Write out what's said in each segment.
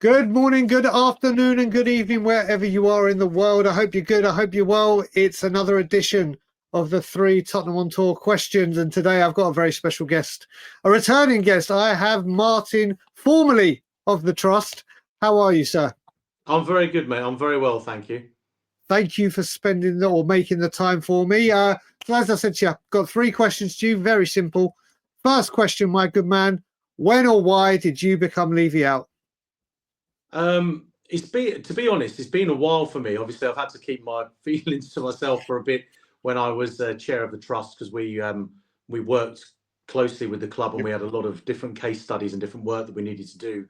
Good morning, good afternoon, and good evening, wherever you are in the world. I hope you're good. I hope you're well. It's another edition of the 3 Tottenham on Tour questions. And today I've got a very special guest, a returning guest. I have Martin, formerly of the Trust. How are you, sir? I'm very good, mate. I'm very well, thank you. Thank you for spending or making the time for me. So as I said to you, I've got 3 questions to you. Very simple. First question, my good man. When or why did you become Levy Out? To be honest, it's been a while for me. Obviously, I've had to keep my feelings to myself for a bit when I was chair of the trust, because we worked closely with the club and we had a lot of different case studies and different work that we needed to do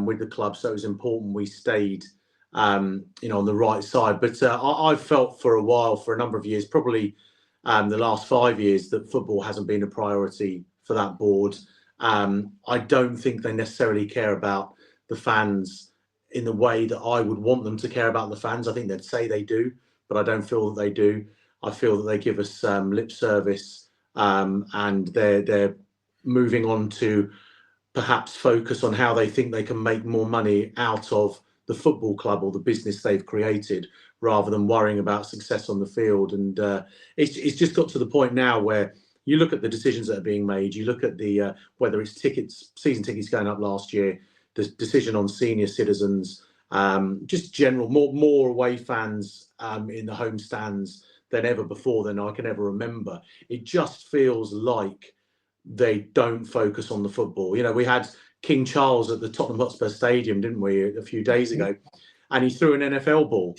with the club. So it was important we stayed, on the right side. But I've felt for a while, for a number of years, probably the last 5 years, that football hasn't been a priority for that board. I don't think they necessarily care about the fans in the way that I would want them to care about the fans. I think they'd say they do, but I don't feel that they do. I feel that they give us lip service, and they're moving on to perhaps focus on how they think they can make more money out of the football club or the business they've created, rather than worrying about success on the field. And it's just got to the point now where you look at the decisions that are being made. You look at the whether it's season tickets going up last year, the decision on senior citizens, just general more away fans in the home stands than ever before than I can ever remember. It just feels like they don't focus on the football. We had King Charles at the Tottenham Hotspur Stadium, didn't we, a few days ago? And he threw an NFL ball.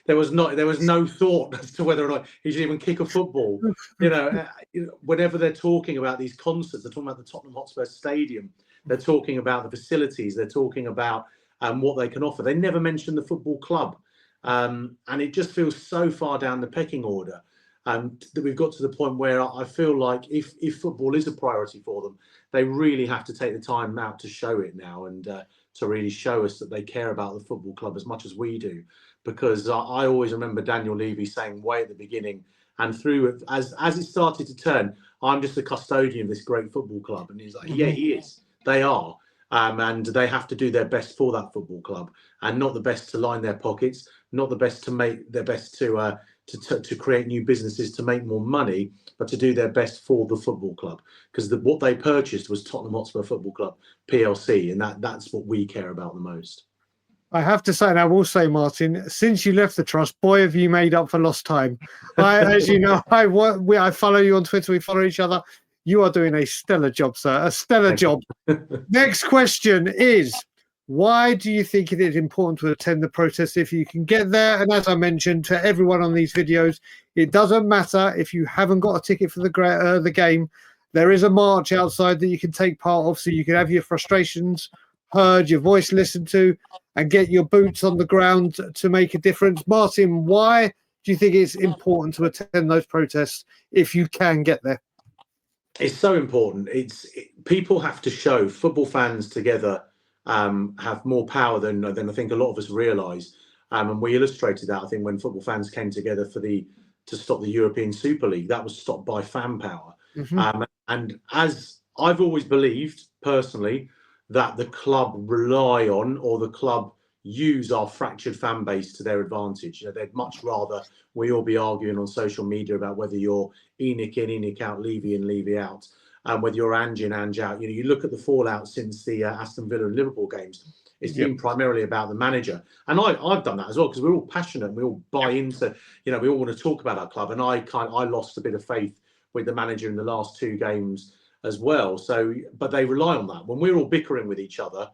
There was no thought as to whether or not he should even kick a football. Whenever they're talking about these concerts, they're talking about the Tottenham Hotspur Stadium. They're talking about the facilities. They're talking about what they can offer. They never mention the football club, and it just feels so far down the pecking order that we've got to the point where I feel like if football is a priority for them, they really have to take the time out to show it now, and to really show us that they care about the football club as much as we do. Because I always remember Daniel Levy saying way at the beginning, and through as it started to turn, I'm just the custodian of this great football club. And he's like, yeah, he is. They are. And they have to do their best for that football club, and not the best to line their pockets, not the best to make their best to create new businesses to make more money, but to do their best for the football club. Because what they purchased was Tottenham Hotspur Football Club PLC, and that's what we care about the most. I have to say, and I will say, Martin, since you left the trust, boy, have you made up for lost time. As you know, I follow you on Twitter. We follow each other. You are doing a stellar job, sir. A stellar job. Next question is, why do you think it is important to attend the protest if you can get there? And as I mentioned to everyone on these videos, it doesn't matter if you haven't got a ticket for the game. There is a march outside that you can take part of, so you can have your frustrations heard, your voice listened to, and get your boots on the ground to make a difference. Martin, why do you think it's important to attend those protests if you can get there? It's so important. People have to show, football fans together have more power than I think a lot of us realise. And we illustrated that, I think, when football fans came together to stop the European Super League. That was stopped by fan power. And as I've always believed personally, that the club rely on, or the club use, our fractured fan base to their advantage. They'd much rather we all be arguing on social media about whether you're ENIC in, ENIC out, Levy in, Levy out, and whether you're Ange in, Ange out. You look at the fallout since the Aston Villa and Liverpool games. It's been primarily about the manager, and I've done that as well, because we're all passionate and we all buy into. We all want to talk about our club, and I lost a bit of faith with the manager in the last 2 games as well. So, but they rely on that. When we're all bickering with each other,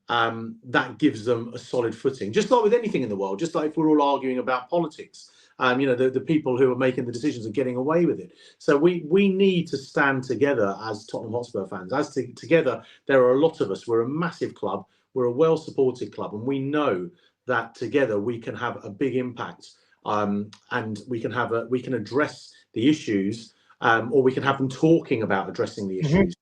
that gives them a solid footing. Just like with anything in the world, just like if we're all arguing about politics, the people who are making the decisions are getting away with it. So we need to stand together as Tottenham Hotspur fans. Together, there are a lot of us. We're a massive club. We're a well-supported club, and we know that together we can have a big impact, and we can address the issues, or we can have them talking about addressing the issues.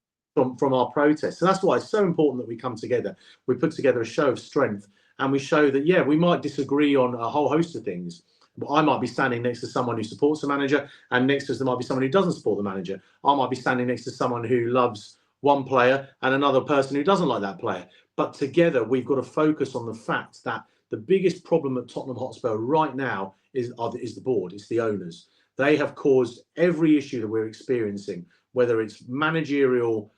From our protests. So that's why it's so important that we come together. We put together a show of strength, and we show that, we might disagree on a whole host of things. But I might be standing next to someone who supports the manager, and next to us there might be someone who doesn't support the manager. I might be standing next to someone who loves one player and another person who doesn't like that player. But together, we've got to focus on the fact that the biggest problem at Tottenham Hotspur right now is the board, it's the owners. They have caused every issue that we're experiencing, whether it's managerial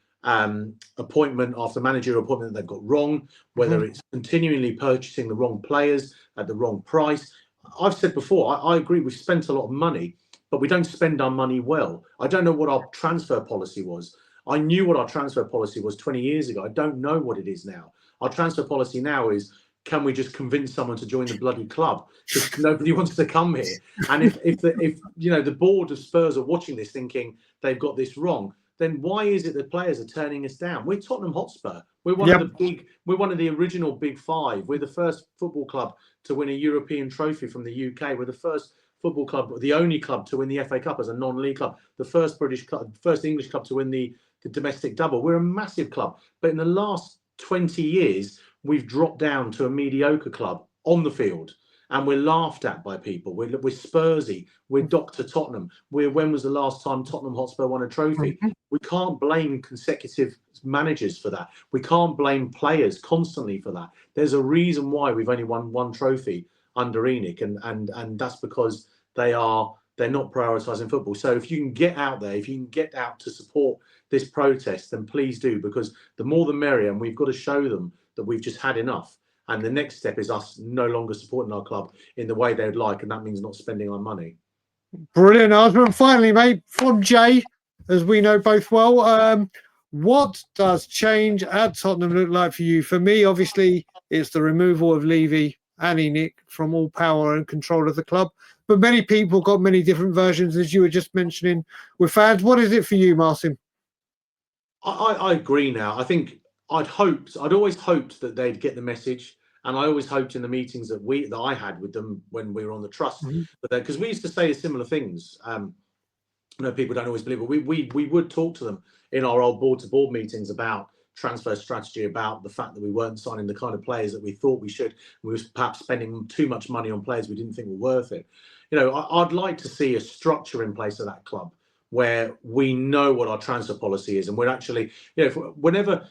appointment after managerial appointment that they've got wrong, whether it's continually purchasing the wrong players at the wrong price. I've said before, I agree, we've spent a lot of money, but we don't spend our money well. I don't know what our transfer policy was. I knew what our transfer policy was 20 years ago. I don't know what it is now. Our transfer policy now is, can we just convince someone to join the bloody club? Because nobody wants to come here. And if the board of Spurs are watching this thinking they've got this wrong, then why is it that players are turning us down? We're Tottenham Hotspur. We're one of the original big five. We're the first football club to win a European trophy from the UK. We're the first football club, the only club to win the FA Cup as a non-league club, the first British club, first English club to win the domestic double. We're a massive club. But in the last 20 years, we've dropped down to a mediocre club on the field. And we're laughed at by people. We're Spursy. We're Dr. Tottenham. When was the last time Tottenham Hotspur won a trophy? We can't blame consecutive managers for that. We can't blame players constantly for that. There's a reason why we've only won one trophy under ENIC, and that's because they're not prioritising football. So if you can get out there, if you can get out to support this protest, then please do, because the more the merrier, and we've got to show them that we've just had enough. And the next step is us no longer supporting our club in the way they'd like, and that means not spending our money. Brilliant, Osman. Finally, mate, from Jay, as we know both well, what does change at Tottenham look like for you? For me, obviously, it's the removal of Levy and ENIC from all power and control of the club. But many people got many different versions, as you were just mentioning with fans. What is it for you, Martin? I agree now. I think I'd always hoped that they'd get the message. And I always hoped in the meetings that I had with them when we were on the trust, but because we used to say similar things. People don't always believe it. We would talk to them in our old board-to-board meetings about transfer strategy, about the fact that we weren't signing the kind of players that we thought we should. We was perhaps spending too much money on players we didn't think were worth it. I'd like to see a structure in place of that club where we know what our transfer policy is, and we're actually, whenever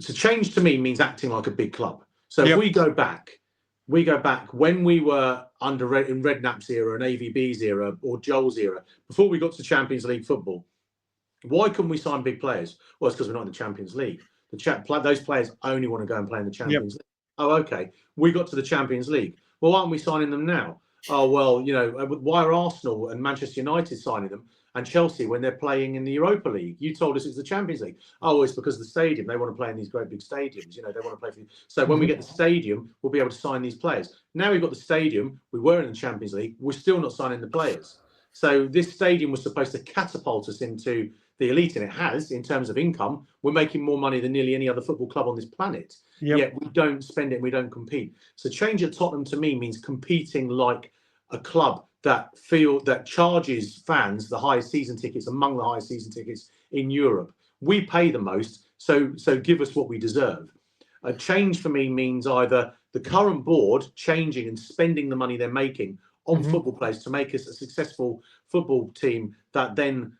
to change to me means acting like a big club. So if we go back when we were in Redknapp's era and AVB's era or Joel's era, before we got to Champions League football, why couldn't we sign big players? Well, it's because we're not in the Champions League. Those players only want to go and play in the Champions League. Oh, okay. We got to the Champions League. Well, why aren't we signing them now? Oh, well, why are Arsenal and Manchester United signing them and Chelsea when they're playing in the Europa League? You told us it's the Champions League. Oh, it's because of the stadium. They want to play in these great big stadiums. They want to play for. So when we get the stadium, we'll be able to sign these players. Now we've got the stadium. We were in the Champions League. We're still not signing the players. So this stadium was supposed to catapult us into the elite, and it has in terms of income. We're making more money than nearly any other football club on this planet. Yet we don't spend it and we don't compete. So change at Tottenham to me means competing like a club that charges fans the highest season tickets, among the highest season tickets in Europe. We pay the most, so give us what we deserve. A change for me means either the current board changing and spending the money they're making on football players to make us a successful football team that then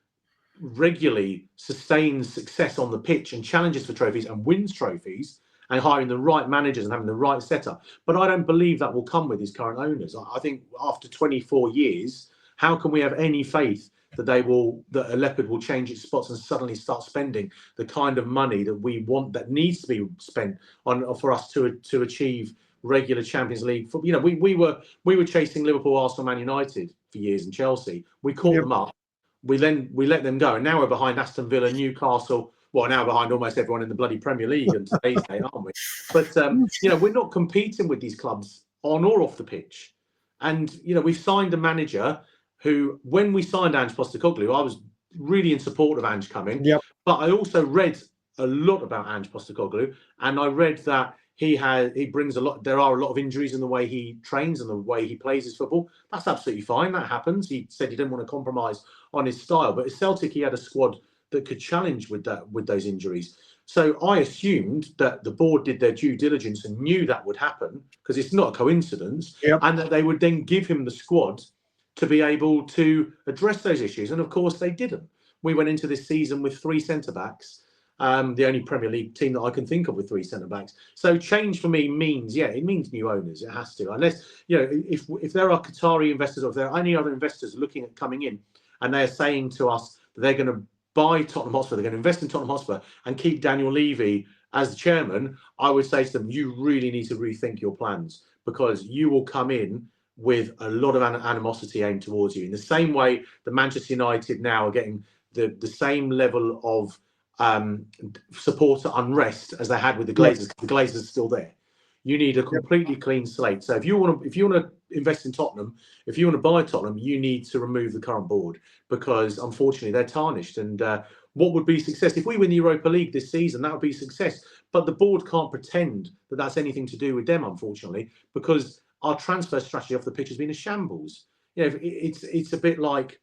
regularly sustains success on the pitch and challenges for trophies and wins trophies, and hiring the right managers and having the right setup. But I don't believe that will come with his current owners. I think after 24 years, how can we have any faith that a Leopard will change its spots and suddenly start spending the kind of money that we want, that needs to be spent for us to achieve regular Champions League? We were chasing Liverpool, Arsenal, Man United for years, and Chelsea. We caught them up. We let them go, and now we're behind Aston Villa, Newcastle. Well, now behind almost everyone in the bloody Premier League and today's day, aren't we? But we're not competing with these clubs on or off the pitch. And we've signed a manager who, when we signed Ange Postecoglou, I was really in support of Ange coming. But I also read a lot about Ange Postecoglou, and I read that he brings a lot. There are a lot of injuries in the way he trains and the way he plays his football. That's absolutely fine. That happens. He said he didn't want to compromise on his style, but at Celtic he had a squad that could challenge with those injuries. So I assumed that the board did their due diligence and knew that would happen, because it's not a coincidence, and that they would then give him the squad to be able to address those issues. And of course they didn't. We went into this season with 3 centre-backs The only Premier League team that I can think of with 3 centre backs. So change for me means, it means new owners. It has to, unless if there are Qatari investors or if there are any other investors looking at coming in, and they're saying to us that they're going to buy Tottenham Hotspur, they're going to invest in Tottenham Hotspur and keep Daniel Levy as the chairman, I would say to them, you really need to rethink your plans, because you will come in with a lot of animosity aimed towards you. In the same way that Manchester United now are getting the same level of supporter unrest as they had with the Glazers. The Glazers are still there. You need a completely clean slate. So if you want to invest in Tottenham, if you want to buy Tottenham, you need to remove the current board, because unfortunately they're tarnished. And what would be success if we win the Europa League this season? That would be success. But the board can't pretend that that's anything to do with them, unfortunately, because our transfer strategy off the pitch has been a shambles. It's a bit like,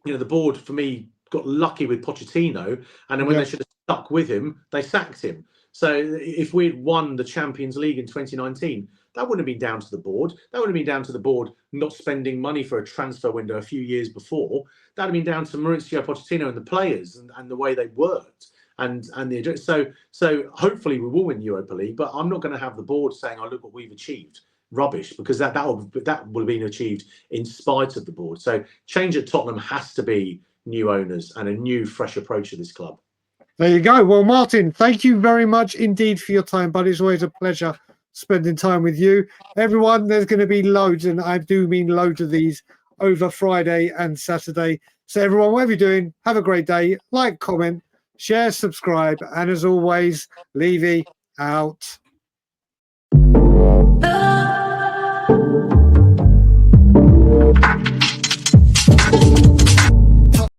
the board for me got lucky with Pochettino, and then when they should have stuck with him, they sacked him. So if we'd won the Champions League in 2019, that wouldn't have been down to the board. That would have been down to the board not spending money for a transfer window a few years before. That would have been down to Mauricio Pochettino and the players and the way they worked. So hopefully we will win Europa League, but I'm not going to have the board saying, "Oh, look what we've achieved." Rubbish, because that will have been achieved in spite of the board. So change at Tottenham has to be new owners and a new, fresh approach to this club. There you go. Well, Martin, thank you very much indeed for your time, buddy. It's always a pleasure spending time with you. Everyone, there's going to be loads, and I do mean loads of these, over Friday and Saturday. So everyone, whatever you're doing, have a great day. Like, comment, share, subscribe, and as always, Levy out.